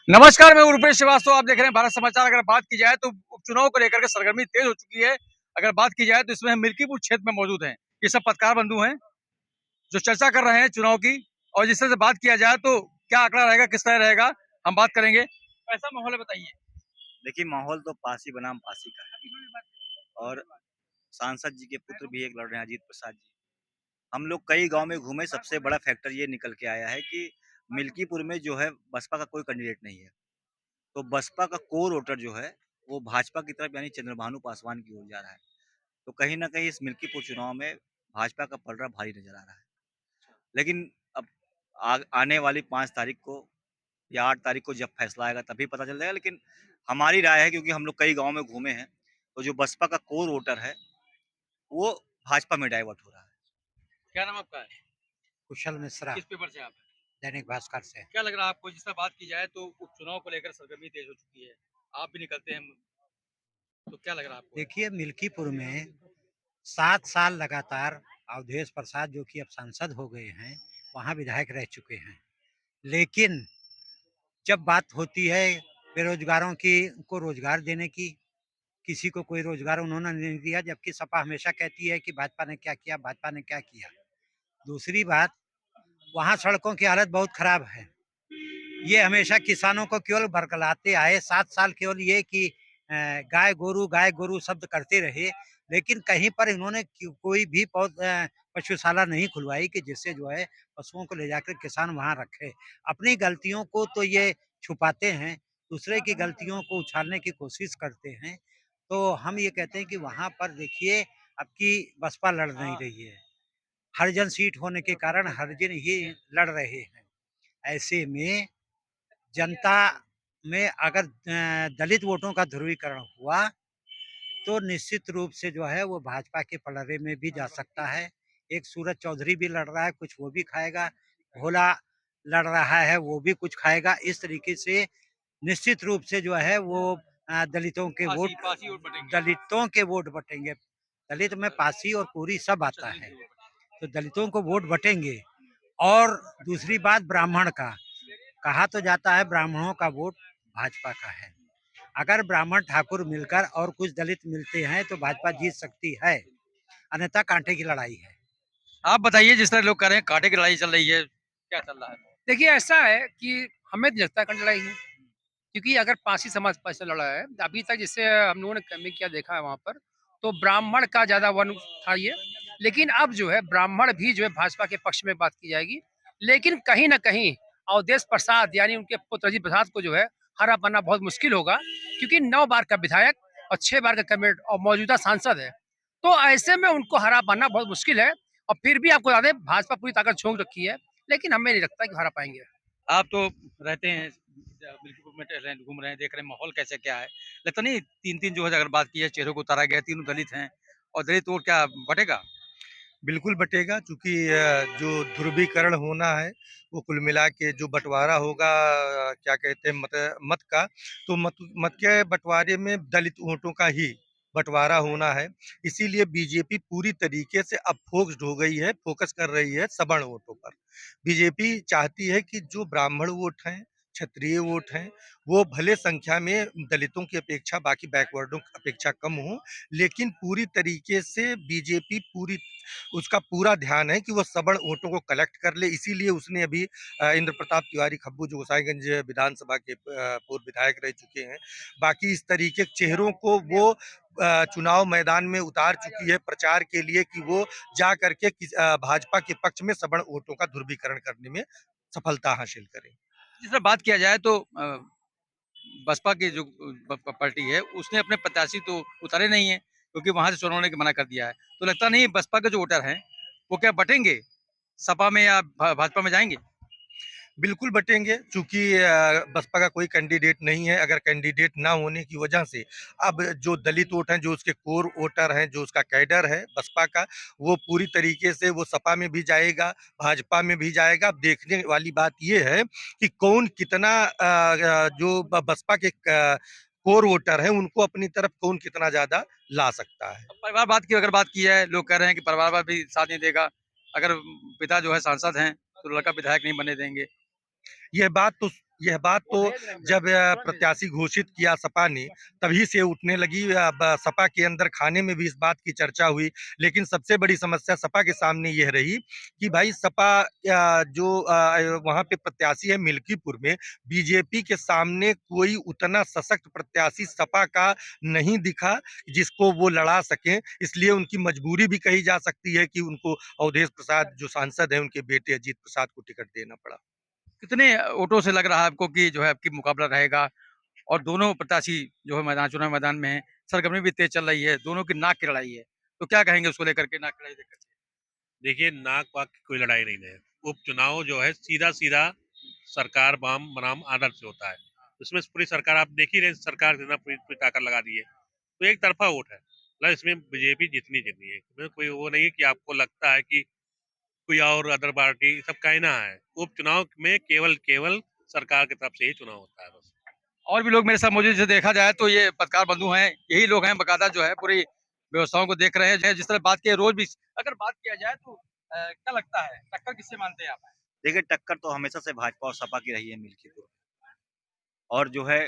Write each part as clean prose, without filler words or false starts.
नमस्कार, मैं रूपेश श्रीवास्तव। आप देख रहे हैं भारत समाचार। अगर बात की जाए तो उपचुनाव को लेकर के सरगर्मी तेज हो चुकी है। अगर बात की जाए तो इसमें हम मिल्कीपुर क्षेत्र में मौजूद हैं। ये सब पत्रकार बंधु हैं जो चर्चा कर रहे हैं चुनाव की। और जिस तरह से बात किया जाए तो क्या आंकड़ा रहेगा, किस तरह रहेगा, हम बात करेंगे। कैसा माहौल है बताइए। देखिए, माहौल तो पासी बनाम पासी का है। और सांसद जी के पुत्र भी एक लड़ रहे हैं, अजीत प्रसाद जी। हम लोग कई गांव में घूमे, सबसे बड़ा फैक्टर ये निकल के आया है कि मिल्कीपुर में जो है बसपा का कोई कैंडिडेट नहीं है। तो बसपा का कोर वोटर जो है वो भाजपा की तरफ यानी चंद्रभानु पासवान की ओर जा रहा है। तो कहीं ना कहीं इस मिल्कीपुर चुनाव में भाजपा का पलड़ा भारी नजर आ रहा है। लेकिन अब आने वाली 5 तारीख को या 8 तारीख को जब फैसला आएगा तभी पता चल जाएगा। लेकिन हमारी राय है, क्योंकि हम लोग कई गांव में घूमे हैं, तो जो बसपा का कोर वोटर है वो भाजपा में डाइवर्ट हो रहा है। क्या नाम आपका है? कुशल मिश्रा, किस पेपर से आप हैं? दैनिक भास्कर से। क्या लग रहा है आपको? जिस तरह बात की जाए तो उपचुनाव को लेकर सरगर्मी तेज हो चुकी है। आप भी निकलते हैं, तो क्या लग रहा है आपको? देखिए, मिल्कीपुर में 7 साल लगातार अवधेश प्रसाद, जो कि अब सांसद हो गए हैं, वहाँ विधायक रह चुके हैं। लेकिन जब बात होती है बेरोजगारों की को रोजगार देने की, किसी को कोई रोजगार उन्होंने नहीं दिया, जबकि सपा हमेशा कहती है कि भाजपा ने क्या किया, भाजपा ने क्या किया। दूसरी बात, वहाँ सड़कों की हालत बहुत खराब है। ये हमेशा किसानों को केवल भड़काते आए, 7 साल केवल ये कि गाय गोरू शब्द करते रहे। लेकिन कहीं पर इन्होंने कोई भी पशुशाला नहीं खुलवाई कि जिससे जो है पशुओं को ले जाकर किसान वहां रखे। अपनी गलतियों को तो ये छुपाते हैं, दूसरे की गलतियों को उछालने की कोशिश करते हैं। तो हम ये कहते हैं कि वहां पर देखिए, अब की बसपा लड़ नहीं रही है। हरिजन सीट होने के कारण हरिजन ही लड़ रहे हैं। ऐसे में जनता में अगर दलित वोटों का ध्रुवीकरण हुआ तो निश्चित रूप से जो है वो भाजपा के पलड़े में भी जा सकता है। एक सूरज चौधरी भी लड़ रहा है, कुछ वो भी खाएगा। भोला लड़ रहा है, वो भी कुछ खाएगा। इस तरीके से निश्चित रूप से जो है वो दलितों के वोट बटेंगे। दलित में पासी और पूरी सब आता है, तो दलितों को वोट बटेंगे। और दूसरी बात, ब्राह्मण का कहा तो जाता है ब्राह्मणों का वोट भाजपा का है। अगर ब्राह्मण ठाकुर मिलकर और कुछ दलित मिलते हैं तो भाजपा जीत सकती है, अन्यथा कांटे की लड़ाई है। आप बताइए, जिस तरह लोग कह रहे हैं कांटे की लड़ाई चल रही है, क्या चल रहा है? देखिए, ऐसा है कि हमें नहीं लगता कि लड़ाई है, क्योंकि अगर पासी समाज पैसे लड़ा है अभी तक, जिससे हम लोगों ने कमी किया देखा है वहाँ पर, तो ब्राह्मण का ज्यादा वन था ये। लेकिन अब जो है ब्राह्मण भी जो है भाजपा के पक्ष में बात की जाएगी। लेकिन कहीं ना कहीं अवधेश प्रसाद यानी उनके पुत्र अजीत प्रसाद को जो है हरा पाना बहुत मुश्किल होगा, क्योंकि 9 बार का विधायक और 6 बार का कैबिनेट और मौजूदा सांसद है। तो ऐसे में उनको हरा पाना बहुत मुश्किल है। और फिर भी आपको याद है भाजपा पूरी ताकत झोंक रखी है, लेकिन हमें नहीं लगता कि हरा पाएंगे। आप तो रहते हैं, मिल्कीपुर में टहल रहे हैं, घूम रहे हैं, देख रहे हैं माहौल कैसे क्या है। लगता नहीं तीन तीन जो है, अगर बात की है, चेहरों को उतारा गया, तीनों दलित हैं और दलित वोट क्या बटेगा? बिल्कुल बटेगा, क्योंकि जो ध्रुवीकरण होना है वो कुल मिला के जो बंटवारा होगा, क्या कहते हैं, मत मत का, तो मत के बंटवारे में दलित वोटों का ही बंटवारा होना है। इसीलिए बीजेपी पूरी तरीके से अब फोकस कर रही है सवर्ण वोटों पर। बीजेपी चाहती है कि जो ब्राह्मण वोट हैं, क्षत्रिय वोट हैं, वो भले संख्या में दलितों की अपेक्षा, बाकी बैकवर्डों की अपेक्षा कम हो, लेकिन पूरी तरीके से बीजेपी उसका पूरा ध्यान है कि वो सवर्ण वोटों को कलेक्ट कर ले। इसीलिए उसने अभी इंद्र प्रताप तिवारी खब्बू, जो गोसाईगंज विधानसभा के पूर्व विधायक रह चुके हैं, बाकी इस तरीके के चेहरों को वो चुनाव मैदान में उतार चुकी है प्रचार के लिए कि वो जा करके भाजपा के पक्ष में सवर्ण वोटों का ध्रुवीकरण करने में सफलता हासिल करें। जिस तरह बात किया जाए तो बसपा की जो पार्टी है उसने अपने प्रत्याशी तो उतारे नहीं है, क्योंकि वहां से चुनाव ने मना कर दिया है। तो लगता नहीं बसपा के जो वोटर हैं वो क्या बटेंगे, सपा में या भाजपा में जाएंगे? बिल्कुल बटेंगे, चूँकि बसपा का कोई कैंडिडेट नहीं है। अगर कैंडिडेट ना होने की वजह से अब जो दलित वोट हैं, जो उसके कोर वोटर हैं, जो उसका कैडर है बसपा का, वो पूरी तरीके से वो सपा में भी जाएगा, भाजपा में भी जाएगा। अब देखने वाली बात ये है कि कौन कितना जो बसपा के कोर वोटर हैं, उनको अपनी तरफ कौन कितना ज़्यादा ला सकता है। परिवार अगर बात की जाए, लोग कह रहे हैं कि परिवार भी साथ नहीं देगा। अगर पिता जो है सांसद हैं तो लड़का विधायक नहीं बनने देंगे। यह बात तो यह बात तो जब प्रत्याशी घोषित किया सपा ने तभी से उठने लगी। अब सपा के अंदर खाने में भी इस बात की चर्चा हुई, लेकिन सबसे बड़ी समस्या सपा के सामने यह रही कि भाई सपा जो वहाँ पे प्रत्याशी है मिल्कीपुर में, बीजेपी के सामने कोई उतना सशक्त प्रत्याशी सपा का नहीं दिखा जिसको वो लड़ा सकें। इसलिए उनकी मजबूरी भी कही जा सकती है कि उनको अवधेश प्रसाद जो सांसद हैं उनके बेटे अजीत प्रसाद को टिकट देना पड़ा। कितने वोटों से लग रहा है आपको कि जो है आपकी मुकाबला रहेगा? और दोनों प्रत्याशी जो है चुनाव मैदान में हैं, सरगर्मी भी तेज चल रही है, दोनों की नाक की लड़ाई है। तो क्या कहेंगे उसको लेकर के, नाक की लड़ाई लेकर के? देखिए, नाक वाक की कोई लड़ाई नहीं है। उपचुनाव जो है सीधा-सीधा सरकार बाम बनाम आदर्श से होता है। इसमें पूरी सरकार आप देख ही रहे हैं, सरकार जितना पूरी ताकत लगा दी है। तो एक तरफा वोट है। मतलब इसमें बीजेपी जितनी जितनी है। इसमें कोई वो नहीं है कि आपको लगता है कि कोई और अदर पार्टी सब कहना है। उपचुनाव में केवल सरकार की तरफ से ही चुनाव होता है बस। और भी लोग मेरे साथ मौजूद हैं, जिसे देखा जाए तो ये पत्रकार बंधु हैं, यही लोग हैं बकायदा जो है पूरी व्यवस्थाओं को देख रहे हैं। जिस तरह बात की रोज भी अगर बात किया जाए तो क्या लगता है टक्कर किससे मानते हैं आप? देखिए, टक्कर तो हमेशा से भाजपा और सपा की रही है मिल्कीपुर, और जो है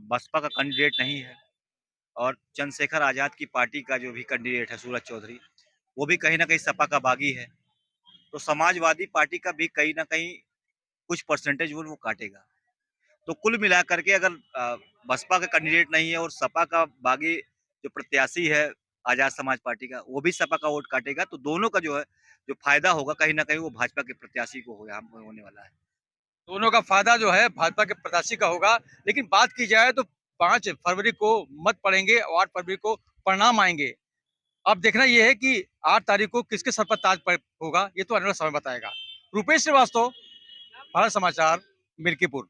बसपा का कैंडिडेट नहीं है, और चंद्रशेखर आज़ाद की पार्टी का जो भी कैंडिडेट है सूरज चौधरी, वो भी कहीं न कहीं सपा का बागी है। तो समाजवादी पार्टी का भी कहीं न कहीं कुछ परसेंटेज वो काटेगा। तो कुल मिलाकर के अगर बसपा का कैंडिडेट नहीं है और सपा का बागी जो प्रत्याशी है आज़ाद समाज पार्टी का, वो भी सपा का वोट काटेगा, तो दोनों का जो है जो फ़ायदा होगा कहीं न कहीं वो भाजपा के प्रत्याशी को होने वाला है। दोनों का फायदा जो है भाजपा के प्रत्याशी का होगा। लेकिन बात की जाए तो 5 फरवरी को मत पड़ेंगे और 8 फरवरी को परिणाम आएंगे। अब देखना यह है कि 8 तारीख को किसके सर पर ताज होगा, ये तो आने वाला समय बताएगा। रूपेश श्रीवास्तव, भारत समाचार, मिल्कीपुर।